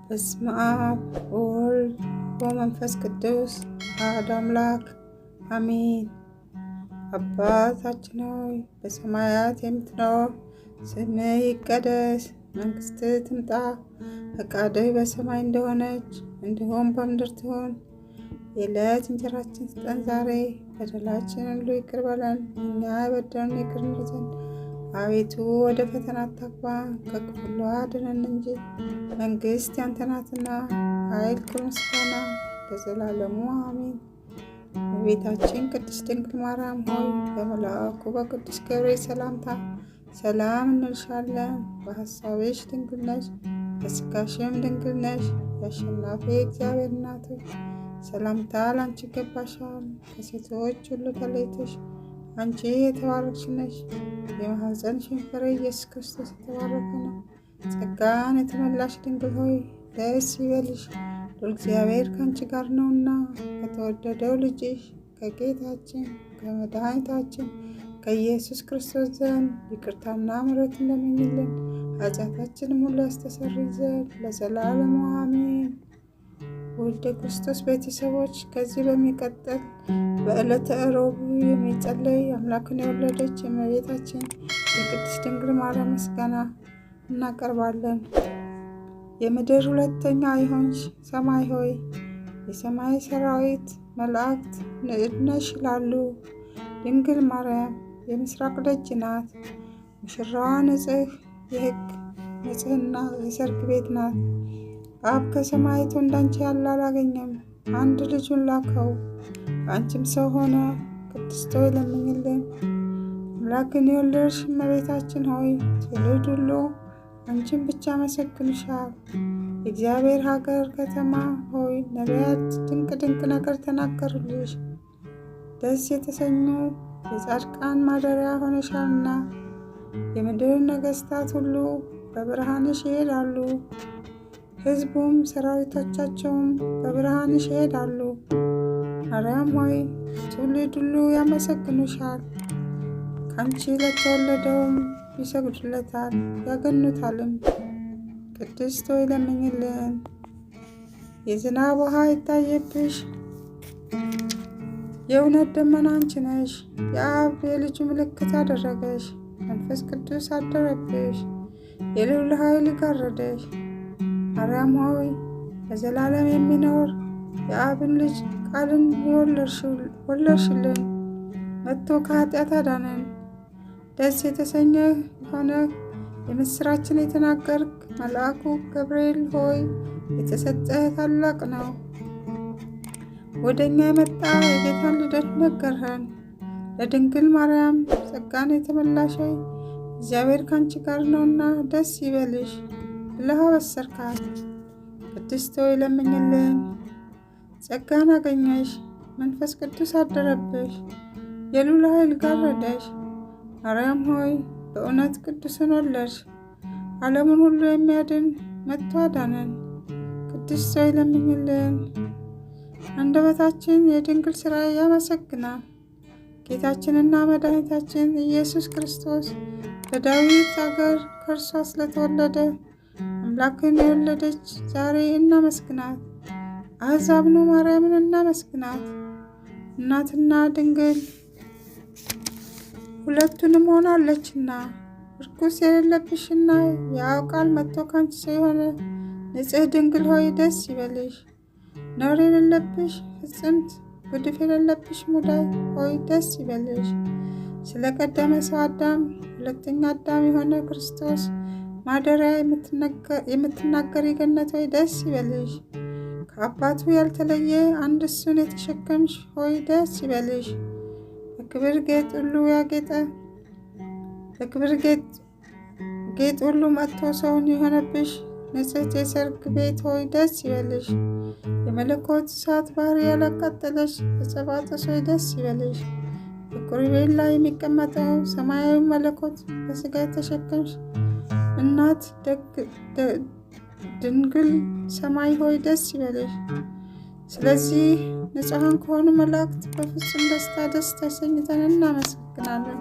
በስመ አብ ወወልድ ወመንፈስ ቅዱስ አሐዱ አምላክ አሜን። አባታችን ሆይ በሰማያት የምትኖር፣ ስምህ ይቀደስ፣ መንግሥትህ ትምጣ፣ ፈቃድህ በሰማይ እንደሆነች እንዲሁም በምድር ትሁን። የዕለት እንጀራችንን ስጠን ዛሬ፣ በደላችንን ሁሉ ይቅር በለን እኛ የበደሉንን ይቅር እንል ዘንድ፣ አቤቱ ወደ ፈተና አታግባን ከክፉ ሁሉ አድነን እንጂ መንግሥት ያንተ ናትና፣ ኃይል፣ ክብር፣ ምስጋና ለዘላለሙ አሜን። እመቤታችን ቅድስት ድንግል ማርያም ሆይ በመልአኩ በቅዱስ ገብርኤል ሰላምታ ሰላም እንልሻለን። በሐሳብሽ ድንግል ነሽ፣ በሥጋሽም ድንግል ነሽ። የአሸናፊ እግዚአብሔር እናት ሆይ ሰላምታ ላንቺ ይገባሻል። ከሴቶች ሁሉ ተለይተሽ አንቺ የተባረክሽ ነሽ። የማኅፀንሽን ፍሬ ኢየሱስ ክርስቶስ የተባረከ ነው። ጸጋን የተመላሽ ድንግል ሆይ ደስ ይበልሽ፣ እግዚአብሔር ከአንቺ ጋር ነውና ከተወደደው ልጅሽ ከጌታችን ከመድኃኒታችን ከኢየሱስ ክርስቶስ ዘንድ ይቅርታና ምሕረት እንደምኝልን ኃጢአታችንም ሁሉ ያስተሰርይ ዘንድ ለዘላለሙ አሜን። ውድ ክርስቶስ ቤተሰቦች፣ ከዚህ በሚቀጥል በዕለተ ዕሮብ የሚጸለይ አምላክን የወለደች የእመቤታችን የቅድስት ድንግል ማርያም ምስጋና እናቀርባለን። የምድር ሁለተኛ የሆንሽ ሰማይ ሆይ የሰማይ ሰራዊት መላእክት ንዕድ ነሽ ይላሉ። ድንግል ማርያም የምስራቅ ደጅ ናት። ሙሽራዋ ንጽሕ የሕግ ንጽሕና የሰርግ ቤት ናት። አብ ከሰማይ አይቶ እንዳንቺ ያለ አላገኘም፣ አንድ ልጁን ላከው፣ ከአንቺም ሰው ሆነ። ቅድስት ሆይ ለምኝልን። አምላክን የወለድሽ እመቤታችን ሆይ ትውልድ ሁሉ አንቺን ብቻ መሰግንሻል። የእግዚአብሔር ሀገር ከተማ ሆይ ነቢያት ድንቅ ድንቅ ነገር ተናገሩልሽ። ደስ የተሰኙ የጻድቃን ማደሪያ ሆነሻልና የምድር ነገሥታት ሁሉ በብርሃንሽ ይሄዳሉ። ሕዝቡም ሰራዊቶቻቸውም በብርሃንሽ ይሄዳሉ። ማርያም ሆይ ትውልድ ሁሉ ያመሰግኑሻል። ከአንቺ ለተወለደውም ይሰግዱለታል ያገኑታልም። ቅድስት ሆይ ለምኝልን። የዝናብ ውሃ ይታየብሽ የእውነት ደመና አንቺ ነሽ። የአብ የልጁ ምልክት አደረገሽ። መንፈስ ቅዱስ አደረብሽ፣ የልዑል ኃይል ጋረደሽ። ማርያም ሆይ ለዘላለም የሚኖር የአብን ልጅ ቃልን ወለድሽልን። መጥቶ ከኃጢአት አዳነን። ደስ የተሰኘህ የሆነ የምስራችን የተናገርክ መልአኩ ገብርኤል ሆይ የተሰጠህ ታላቅ ነው። ወደ እኛ የመጣ የጌታን ልደት ነገርኸን። ለድንግል ማርያም ጸጋን የተመላሽ እግዚአብሔር ካንቺ ጋር ነውና ደስ ይበልሽ ብለህ አበሰርካት። ቅድስት ሆይ ለምኝልን። ጸጋን አገኘሽ፣ መንፈስ ቅዱስ አደረብሽ፣ የልዑል ኃይል ጋረደሽ። ማርያም ሆይ በእውነት ቅዱስን ወለድሽ። ዓለምን ሁሉ የሚያድን መጥቶ አዳነን። ቅድስት ሆይ ለምኝልን። አንደበታችን የድንግል ሥራ ያመሰግናል። ጌታችንና መድኃኒታችን ኢየሱስ ክርስቶስ በዳዊት አገር ከእርሷ ስለተወለደ አምላክን የወለደች ዛሬ እናመስግናት። አሕዛብ ኑ ማርያምን እናመስግናት። እናትና ድንግል ሁለቱንም ሆናለችና ርኩስ የሌለብሽና የአብ ቃል መጥቶ ካንቺ ሰው የሆነ ንጽሕ ድንግል ሆይ ደስ ይበልሽ። ነውር የሌለብሽ ፍጽምት ጉድፍ የሌለብሽ ሙዳይ ሆይ ደስ ይበልሽ። ስለ ቀደመ ሰው አዳም ሁለተኛ አዳም የሆነ ክርስቶስ ማደሪያ የምትናገር የገነት ሆይ ደስ ይበልሽ። ከአባቱ ያልተለየ አንድ እሱን የተሸከምሽ ሆይ ደስ ይበልሽ። በክብር ጌጥ ሁሉ ያጌጠ በክብር ጌጥ ሁሉ መጥቶ ሰውን የሆነብሽ ንጽሕት የሰርግ ቤት ሆይ ደስ ይበልሽ። የመለኮት እሳት ባህር ያላቃጠለሽ የጸባጦስ ሆይ ደስ ይበልሽ። በኪሩቤል ላይ የሚቀመጠው ሰማያዊ መለኮት በሥጋ የተሸከምሽ እናት ድንግል ሰማይ ሆይ ደስ ይበልሽ። ስለዚህ ንጹሐን ከሆኑ መላእክት በፍጹም ደስታ ደስ ተሰኝተን እናመሰግናለን።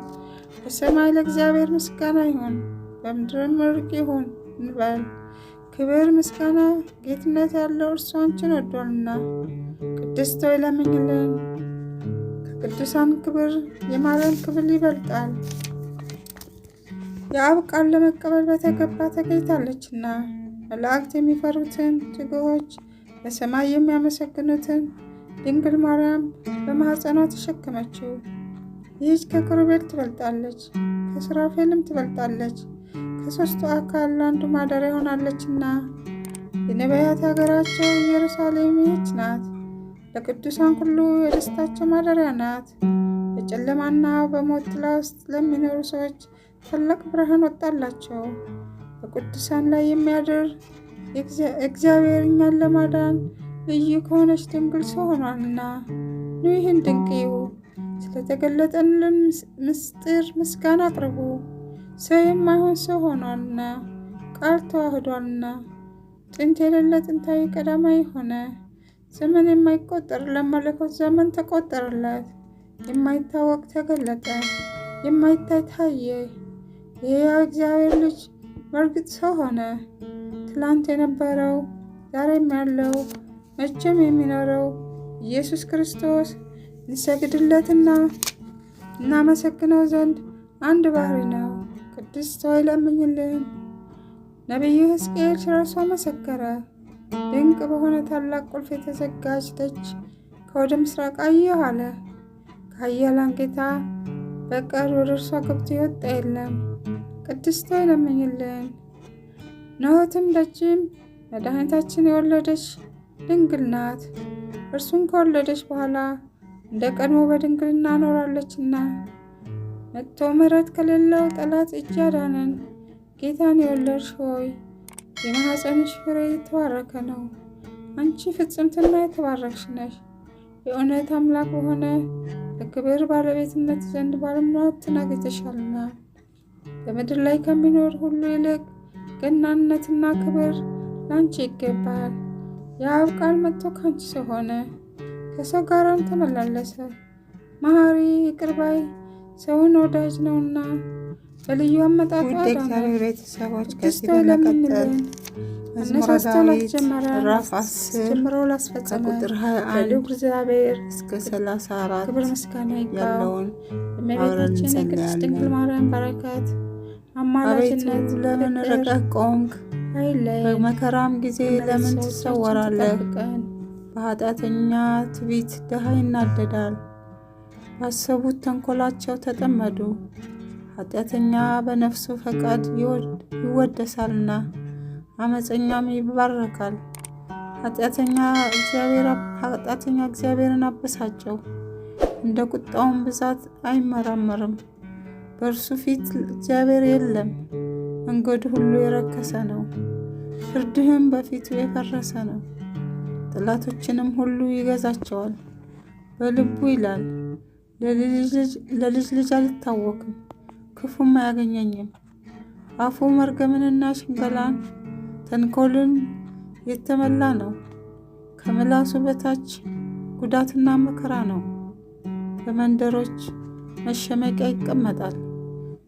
በሰማይ ለእግዚአብሔር ምስጋና ይሁን፣ በምድርም ዕርቅ ይሁን እንበል። ክብር፣ ምስጋና፣ ጌትነት ያለው እርሱ አንቺን ወዷልና። ቅድስት ሆይ ለምኝልን። ከቅዱሳን ክብር የማርያም ክብር ይበልጣል። የአብ ቃል ለመቀበል በተገባ ተገኝታለችና። መላእክት የሚፈሩትን ትጉሆች በሰማይ የሚያመሰግኑትን ድንግል ማርያም በማኅፀኗ ተሸከመችው። ይህች ከኪሩቤል ትበልጣለች፣ ከሱራፌልም ትበልጣለች። ከሦስቱ አካል አንዱ ማደሪያ ሆናለችና። የነቢያት ሀገራቸው ኢየሩሳሌም ይህች ናት። ለቅዱሳን ሁሉ የደስታቸው ማደሪያ ናት። በጨለማና በሞት ጥላ ውስጥ ለሚኖሩ ሰዎች ታላቅ ብርሃን ወጣላቸው። በቅዱሳን ላይ የሚያድር እግዚአብሔር እኛን ለማዳን ልዩ ከሆነች ድንግል ሰው ሆኗልና። ኑ ይህን ድንቅ እዩ። ስለተገለጠልን ምስጢር ምስጋና አቅርቡ። ሰው የማይሆን ሰው ሆኗልና፣ ቃል ተዋህዷልና። ጥንት የሌለ ጥንታዊ ቀዳማዊ ሆነ። ዘመን የማይቆጠር ለመለኮት ዘመን ተቆጠረለት። የማይታወቅ ተገለጠ፣ የማይታይ ታየ። የሕያው እግዚአብሔር ልጅ በእርግጥ ሰው ሆነ። ትላንት የነበረው ዛሬም ያለው መቼም የሚኖረው ኢየሱስ ክርስቶስ እንሰግድለትና እናመሰግነው ዘንድ አንድ ባህሪ ነው። ቅድስት ሆይ ለምኝልን። ነቢዩ ሕዝቅኤል ስለርሷ መሰከረ። ድንቅ በሆነ ታላቅ ቁልፍ የተዘጋች ደጅ ከወደ ምስራቅ አየሁ አለ። ከኃያላን ጌታ በቀር ወደ እርሷ ገብቶ የወጣ የለም። ቅድስት ሆይ ለምኝልን። ነሆትም ደጅም መድኃኒታችን የወለደች ድንግል ናት። እርሱን ከወለደች በኋላ እንደ ቀድሞ በድንግልና ኖራለችና። መጥቶ ምሕረት ከሌለው ጠላት እጅ ያዳነን ጌታን የወለድሽ ሆይ የማኅፀንሽ ፍሬ የተባረከ ነው። አንቺ ፍጽምትና የተባረክሽ ነሽ። የእውነት አምላክ በሆነ በክብር ባለቤትነት ዘንድ ባለሟልነትን አግኝተሻልና። በምድር ላይ ከሚኖር ሁሉ ይልቅ ገናንነትና ክብር ላንቺ ይገባል። የአብ ቃል መጥቶ ካንቺ ሰው ሆነ፣ ከሰው ጋራም ተመላለሰ። መሐሪ ይቅር ባይ ሰውን ወዳጅ ነውና በልዩ አመጣጡ አዳነ። ቤተሰቦች ከዚህ በመቀጠል መዝሙረ ዳዊት ምዕራፍ 10 ጀምሮ ላስፈጸመ ከቁጥር 21 እግዚአብሔር እስከ 34 ክብር ምስጋና ይግባው። ያለውን እመቤታችን የቅድስት ድንግል ማርያም በረከት አማላጅነት ለምን ርቀህ ቆምክ? አይለየን። በመከራም ጊዜ ለምን ትሰወራለህ? በኃጢአተኛ ትዕቢት ድሃ ይናደዳል። ባሰቡት ተንኮላቸው ተጠመዱ። ኃጢአተኛ በነፍሱ ፈቃድ ይወደሳልና አመፀኛም ይባረካል። ኃጢአተኛ እግዚአብሔርን አበሳጨው፣ እንደ ቁጣውን ብዛት አይመራመርም። በእርሱ ፊት እግዚአብሔር የለም። መንገዱ ሁሉ የረከሰ ነው፣ ፍርድህም በፊቱ የፈረሰ ነው። ጠላቶችንም ሁሉ ይገዛቸዋል። በልቡ ይላል፣ ለልጅ ልጅ አልታወክም፣ ክፉም አያገኘኝም። አፉ መርገምንና ሽንገላን ተንኮልን የተመላ ነው። ከምላሱ በታች ጉዳትና መከራ ነው። በመንደሮች መሸመቂያ ይቀመጣል።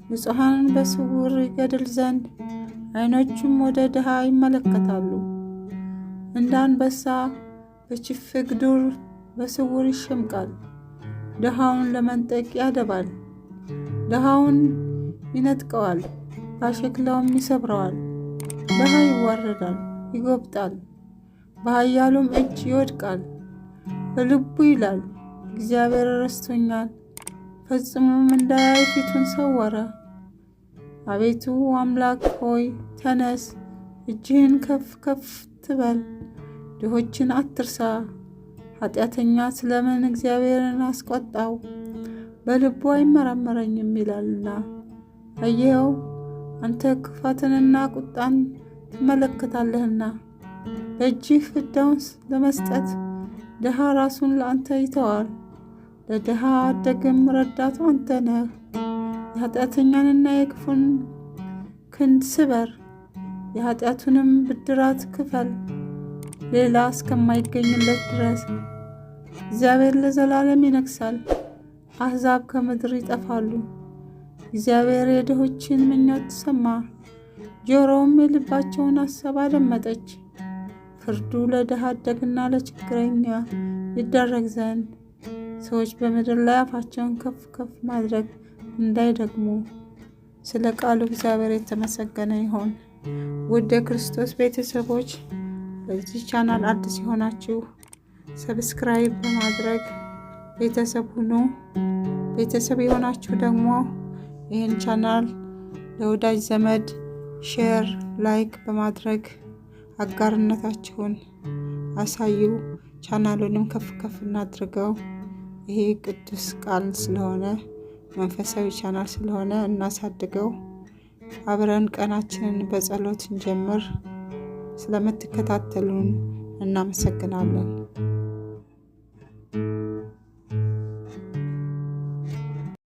ንጹሐንን በስውር ይገድል ዘንድ ዓይኖቹም ወደ ድሃ ይመለከታሉ። እንደ አንበሳ በችፍግ ዱር በስውር ይሸምቃል። ድሃውን ለመንጠቅ ያደባል። ድሃውን ይነጥቀዋል፣ ባሸክላውም ይሰብረዋል። ድሃ ይዋረዳል፣ ይጎብጣል፣ በኃያሉም እጅ ይወድቃል። በልቡ ይላል፣ እግዚአብሔር ረስቶኛል፣ ፈጽሞም እንዳያይ ፊቱን ሰወረ። አቤቱ አምላክ ሆይ ተነስ፣ እጅህን ከፍ ከፍ ትበል፣ ድሆችን አትርሳ። ኃጢአተኛ ስለምን እግዚአብሔርን አስቆጣው? በልቡ አይመራመረኝም ይላልና። አየኸው፣ አንተ ክፋትንና ቁጣን ትመለከታለህና። በእጅህ ፍዳውን ለመስጠት ድሃ ራሱን ለአንተ ይተዋል። ለድሃ አደግም ረዳቱ አንተ ነህ። የኃጢአተኛንና የክፉን ክንድ ስበር፣ የኃጢአቱንም ብድራት ክፈል፣ ሌላ እስከማይገኝለት ድረስ። እግዚአብሔር ለዘላለም ይነግሣል፣ አሕዛብ ከምድር ይጠፋሉ። እግዚአብሔር የድሆችን ምኞት ሰማ፣ ጆሮውም የልባቸውን ሐሳብ አደመጠች። ፍርዱ ለድሃ አደግና ለችግረኛ ይደረግ ዘንድ ሰዎች በምድር ላይ አፋቸውን ከፍ ከፍ ማድረግ እንዳይደግሙ። ስለ ቃሉ እግዚአብሔር የተመሰገነ ይሁን። ውድ የክርስቶስ ቤተሰቦች፣ ለዚህ ቻናል አዲስ የሆናችሁ ሰብስክራይብ በማድረግ ቤተሰብ ሁኑ። ቤተሰብ የሆናችሁ ደግሞ ይህን ቻናል ለወዳጅ ዘመድ ሼር፣ ላይክ በማድረግ አጋርነታችሁን አሳዩ። ቻናሉንም ከፍ ከፍ እናድርገው። ይሄ ቅዱስ ቃል ስለሆነ መንፈሳዊ ቻናል ስለሆነ እናሳድገው። አብረን ቀናችንን በጸሎት እንጀምር። ስለምትከታተሉን እናመሰግናለን።